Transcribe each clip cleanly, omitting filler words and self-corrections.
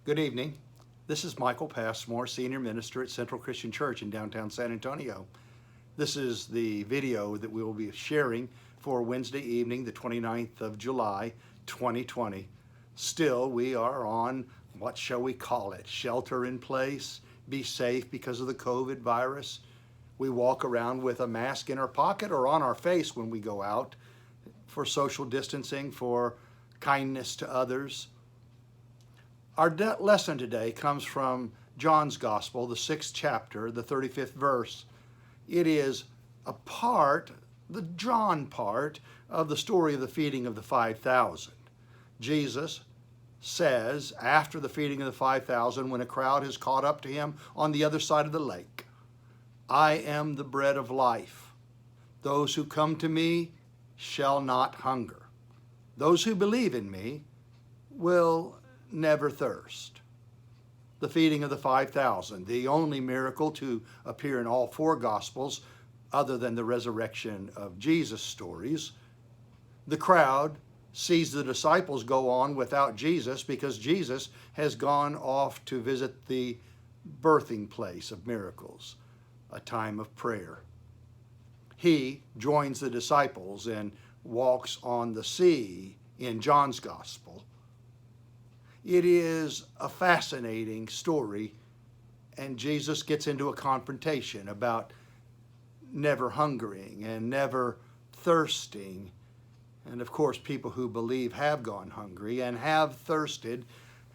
Good evening. This is Michael Passmore, Senior Minister at Central Christian Church in downtown San Antonio. This is the video that we will be sharing for Wednesday evening, the 29th of July, 2020. Still, we are on, what shall we call it, shelter in place, be safe because of the COVID virus. We walk around with a mask in our pocket or on our face when we go out for social distancing, for kindness to others. Our lesson today comes from John's Gospel, the 6th chapter, the 35th verse. It is a part, the John part, of the story of the feeding of the 5,000. Jesus says, after the feeding of the 5,000, when a crowd has caught up to him on the other side of the lake, "I am the bread of life. Those who come to me shall not hunger. Those who believe in me will never thirst." The feeding of the 5,000, the only miracle to appear in all four Gospels other than the resurrection of Jesus stories. The crowd sees the disciples go on without Jesus because Jesus has gone off to visit the birthing place of miracles, a time of prayer. He joins the disciples and walks on the sea in John's Gospel. It is a fascinating story, and Jesus gets into a confrontation about never hungering and never thirsting. And of course, people who believe have gone hungry and have thirsted,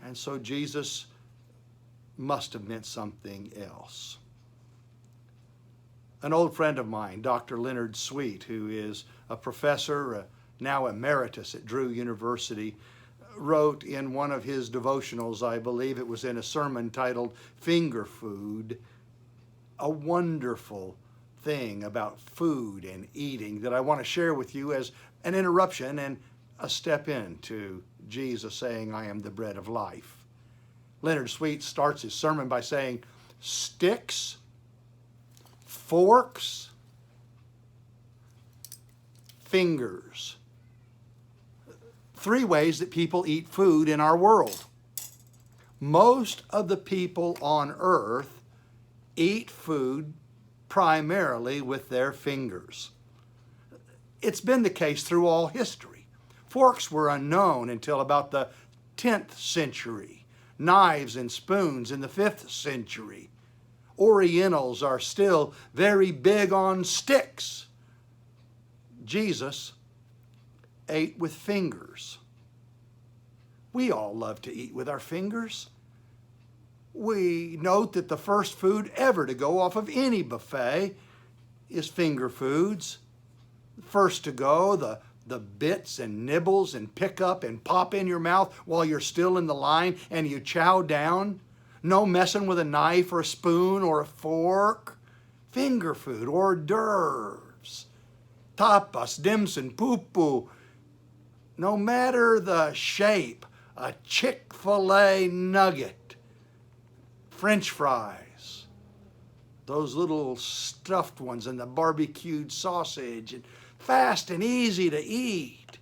and so Jesus must have meant something else. An old friend of mine, Dr. Leonard Sweet, who is a professor, now emeritus at Drew University, wrote in one of his devotionals, I believe it was in a sermon titled Finger Food, a wonderful thing about food and eating that I want to share with you as an interruption and a step into Jesus saying, "I am the bread of life." Leonard Sweet starts his sermon by saying, sticks, forks, fingers. Three ways that people eat food in our world. Most of the people on earth eat food primarily with their fingers. It's been the case through all history. Forks were unknown until about the 10th century. Knives and spoons in the 5th century. Orientals are still very big on sticks. Jesus ate with fingers. We all love to eat with our fingers. We note that the first food ever to go off of any buffet is finger foods. First to go, the bits and nibbles and pick up and pop in your mouth while you're still in the line and you chow down. No messing with a knife or a spoon or a fork. Finger food, hors d'oeuvres, tapas, dim-sum, poo-poo. No matter the shape, a Chick-fil-A nugget, French fries, those little stuffed ones and the barbecued sausage, and fast and easy to eat.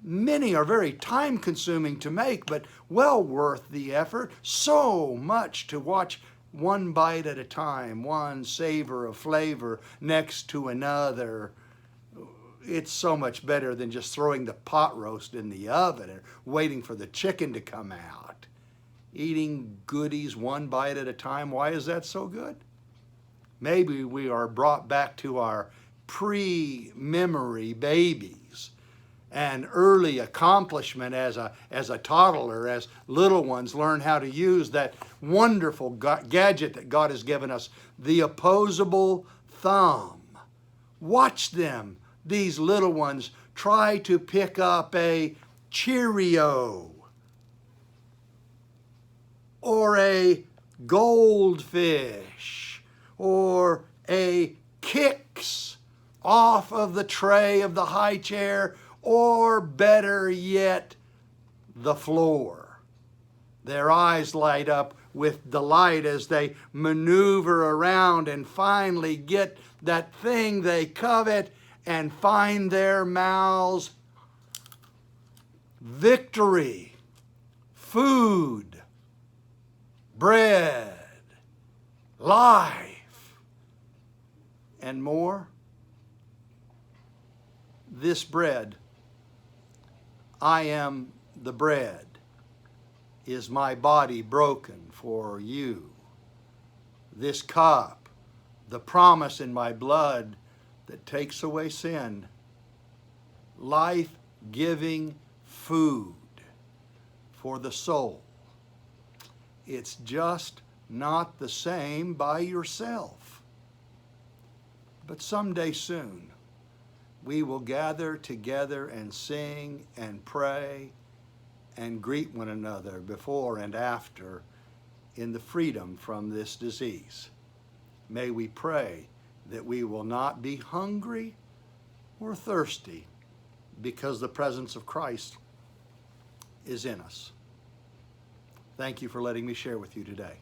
Many are very time-consuming to make, but well worth the effort. So much to watch one bite at a time, one savor of flavor next to another. It's so much better than just throwing the pot roast in the oven and waiting for the chicken to come out. Eating goodies one bite at a time, why is that so good? Maybe we are brought back to our pre-memory babies and early accomplishment as a toddler, as little ones learn how to use that wonderful gadget that God has given us, the opposable thumb. Watch them. These little ones try to pick up a Cheerio or a goldfish or a Kix off of the tray of the high chair, or better yet, the floor. Their eyes light up with delight as they maneuver around and finally get that thing they covet and find their mouths victory, food, life, and more. This bread, I am the bread, is my body broken for you. This cup, the promise in my blood that takes away sin, life-giving food for the soul. It's just not the same by yourself. But someday soon, we will gather together and sing and pray and greet one another before and after in the freedom from this disease. May we pray that we will not be hungry or thirsty because the presence of Christ is in us. Thank you for letting me share with you today.